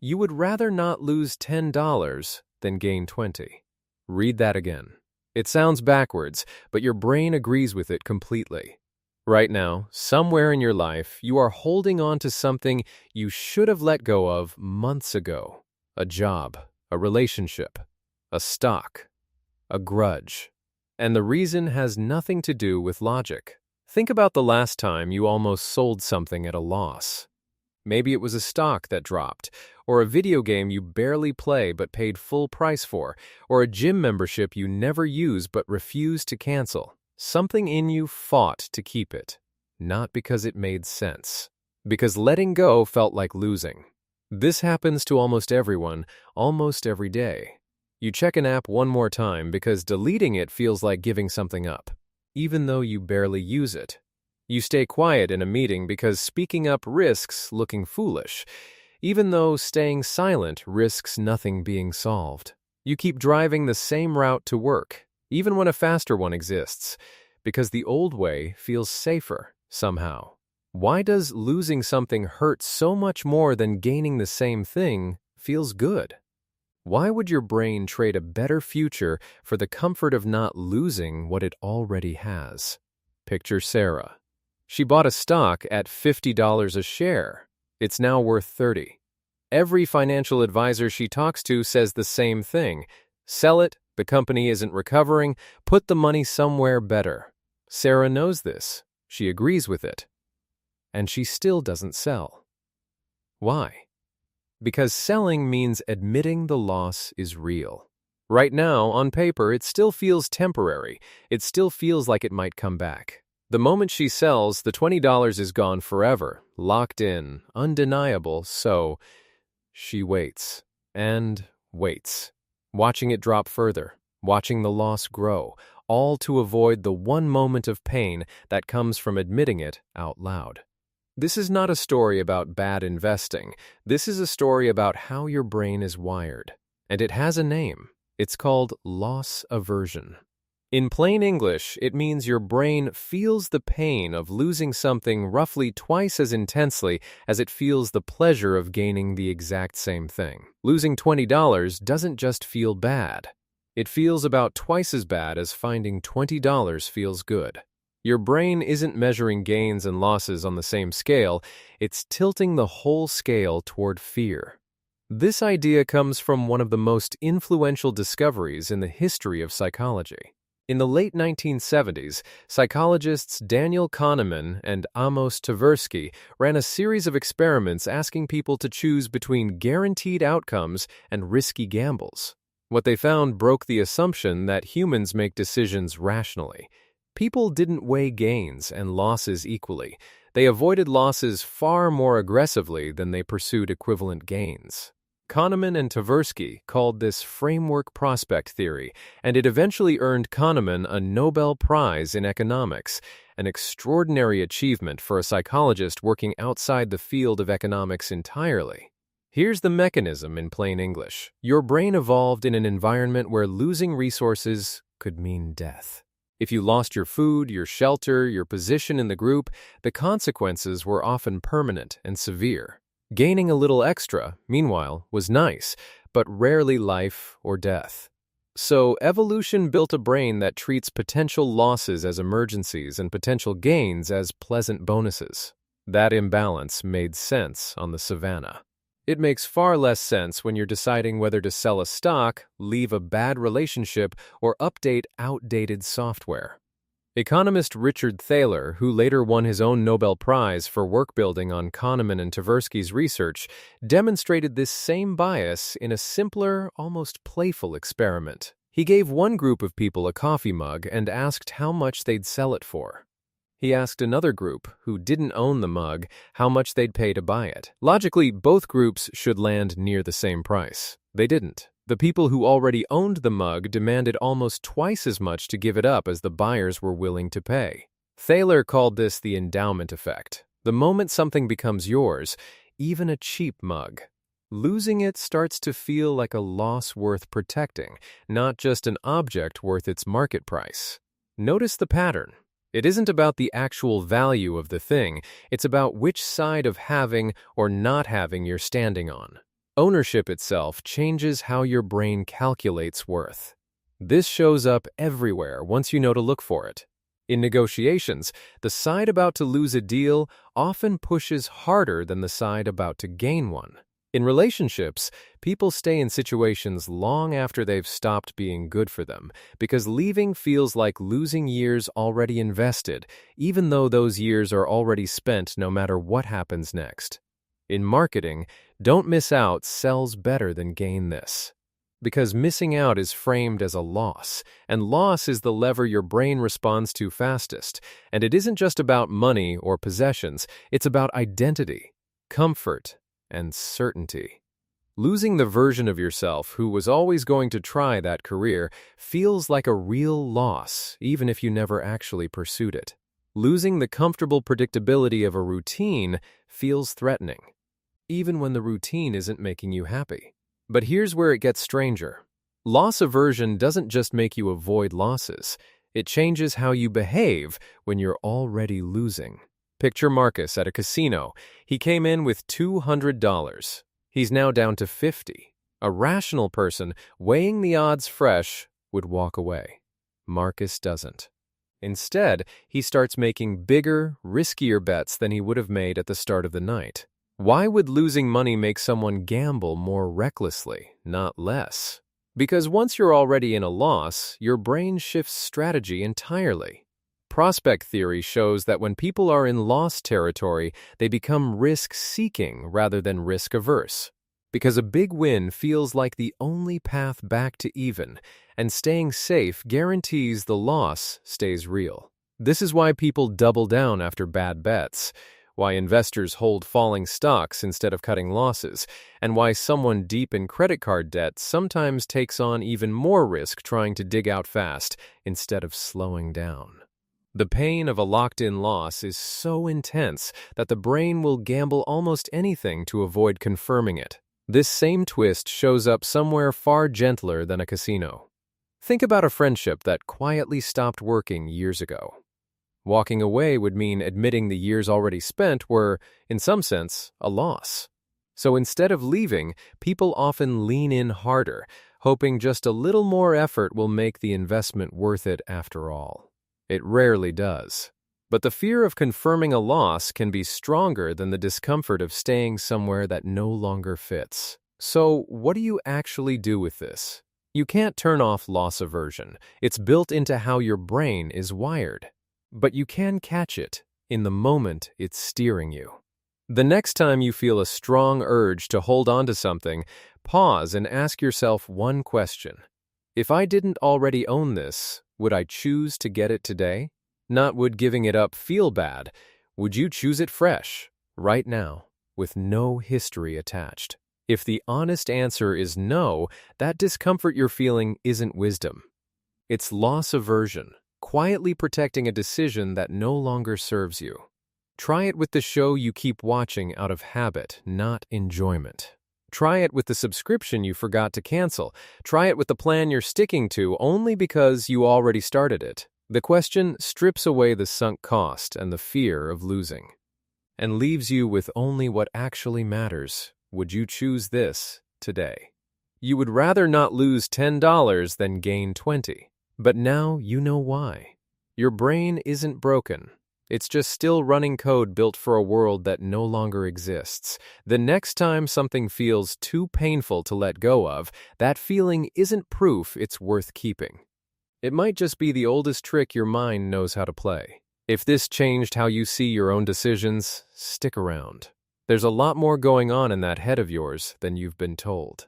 You would rather not lose $10 than gain 20. Read that again. It sounds backwards, but your brain agrees with it completely. Right now, somewhere in your life, you are holding on to something you should have let go of months ago. A job, a relationship, a stock, a grudge. And the reason has nothing to do with logic. Think about the last time you almost sold something at a loss. Maybe it was a stock that dropped, or a video game you barely play but paid full price for, or a gym membership you never use but refuse to cancel. Something in you fought to keep it, not because it made sense, because letting go felt like losing. This happens to almost everyone, almost every day. You check an app one more time because deleting it feels like giving something up, even though you barely use it. You stay quiet in a meeting because speaking up risks looking foolish, even though staying silent risks nothing being solved. You keep driving the same route to work, even when a faster one exists, because the old way feels safer somehow. Why does losing something hurt so much more than gaining the same thing feels good? Why would your brain trade a better future for the comfort of not losing what it already has? Picture Sarah. She bought a stock at $50 a share. It's now worth $30. Every financial advisor she talks to says the same thing. Sell it, the company isn't recovering, put the money somewhere better. Sarah knows this. She agrees with it. And she still doesn't sell. Why? Because selling means admitting the loss is real. Right now, on paper, it still feels temporary. It still feels like it might come back. The moment she sells, the $20 is gone forever, locked in, undeniable, so she waits and waits, watching it drop further, watching the loss grow, all to avoid the one moment of pain that comes from admitting it out loud. This is not a story about bad investing. This is a story about how your brain is wired. And it has a name. It's called loss aversion. In plain English, it means your brain feels the pain of losing something roughly twice as intensely as it feels the pleasure of gaining the exact same thing. Losing $20 doesn't just feel bad. It feels about twice as bad as finding $20 feels good. Your brain isn't measuring gains and losses on the same scale, it's tilting the whole scale toward fear. This idea comes from one of the most influential discoveries in the history of psychology. In the late 1970s, psychologists Daniel Kahneman and Amos Tversky ran a series of experiments asking people to choose between guaranteed outcomes and risky gambles. What they found broke the assumption that humans make decisions rationally. People didn't weigh gains and losses equally. They avoided losses far more aggressively than they pursued equivalent gains. Kahneman and Tversky called this framework prospect theory, and it eventually earned Kahneman a Nobel Prize in economics, an extraordinary achievement for a psychologist working outside the field of economics entirely. Here's the mechanism in plain English. Your brain evolved in an environment where losing resources could mean death. If you lost your food, your shelter, your position in the group, the consequences were often permanent and severe. Gaining a little extra, meanwhile, was nice, but rarely life or death. So evolution built a brain that treats potential losses as emergencies and potential gains as pleasant bonuses. That imbalance made sense on the savannah. It makes far less sense when you're deciding whether to sell a stock, leave a bad relationship, or update outdated software. Economist Richard Thaler, who later won his own Nobel Prize for work building on Kahneman and Tversky's research, demonstrated this same bias in a simpler, almost playful experiment. He gave one group of people a coffee mug and asked how much they'd sell it for. He asked another group, who didn't own the mug, how much they'd pay to buy it. Logically, both groups should land near the same price. They didn't. The people who already owned the mug demanded almost twice as much to give it up as the buyers were willing to pay. Thaler called this the endowment effect. The moment something becomes yours, even a cheap mug, losing it starts to feel like a loss worth protecting, not just an object worth its market price. Notice the pattern. It isn't about the actual value of the thing, it's about which side of having or not having you're standing on. Ownership itself changes how your brain calculates worth. This shows up everywhere once you know to look for it. In negotiations, the side about to lose a deal often pushes harder than the side about to gain one. In relationships, people stay in situations long after they've stopped being good for them because leaving feels like losing years already invested, even though those years are already spent no matter what happens next. In marketing, don't miss out sells better than gain this. Because missing out is framed as a loss, and loss is the lever your brain responds to fastest. And it isn't just about money or possessions, it's about identity, comfort, and certainty. Losing the version of yourself who was always going to try that career feels like a real loss, even if you never actually pursued it. Losing the comfortable predictability of a routine feels threatening, even when the routine isn't making you happy. But here's where it gets stranger. Loss aversion doesn't just make you avoid losses. It changes how you behave when you're already losing. Picture Marcus at a casino. He came in with $200. He's now down to $50. A rational person, weighing the odds fresh, would walk away. Marcus doesn't. Instead, he starts making bigger, riskier bets than he would have made at the start of the night. Why would losing money make someone gamble more recklessly, not less? Because once you're already in a loss, your brain shifts strategy entirely. Prospect theory shows that when people are in loss territory, they become risk-seeking rather than risk-averse. Because a big win feels like the only path back to even, and staying safe guarantees the loss stays real. This is why people double down after bad bets, why investors hold falling stocks instead of cutting losses, and why someone deep in credit card debt sometimes takes on even more risk trying to dig out fast instead of slowing down. The pain of a locked-in loss is so intense that the brain will gamble almost anything to avoid confirming it. This same twist shows up somewhere far gentler than a casino. Think about a friendship that quietly stopped working years ago. Walking away would mean admitting the years already spent were, in some sense, a loss. So instead of leaving, people often lean in harder, hoping just a little more effort will make the investment worth it after all. It rarely does. But the fear of confirming a loss can be stronger than the discomfort of staying somewhere that no longer fits. So, what do you actually do with this? You can't turn off loss aversion. It's built into how your brain is wired. But you can catch it in the moment it's steering you. The next time you feel a strong urge to hold on to something, pause and ask yourself one question. If I didn't already own this, would I choose to get it today? Not would giving it up feel bad. Would you choose it fresh, right now, with no history attached? If the honest answer is no, that discomfort you're feeling isn't wisdom. It's loss aversion, quietly protecting a decision that no longer serves you. Try it with the show you keep watching out of habit, not enjoyment. Try it with the subscription you forgot to cancel. Try it with the plan you're sticking to only because you already started it. The question strips away the sunk cost and the fear of losing, and leaves you with only what actually matters. Would you choose this today? You would rather not lose $10 than gain $20. But now you know why. Your brain isn't broken. It's just still running code built for a world that no longer exists. The next time something feels too painful to let go of, that feeling isn't proof it's worth keeping. It might just be the oldest trick your mind knows how to play. If this changed how you see your own decisions, stick around. There's a lot more going on in that head of yours than you've been told.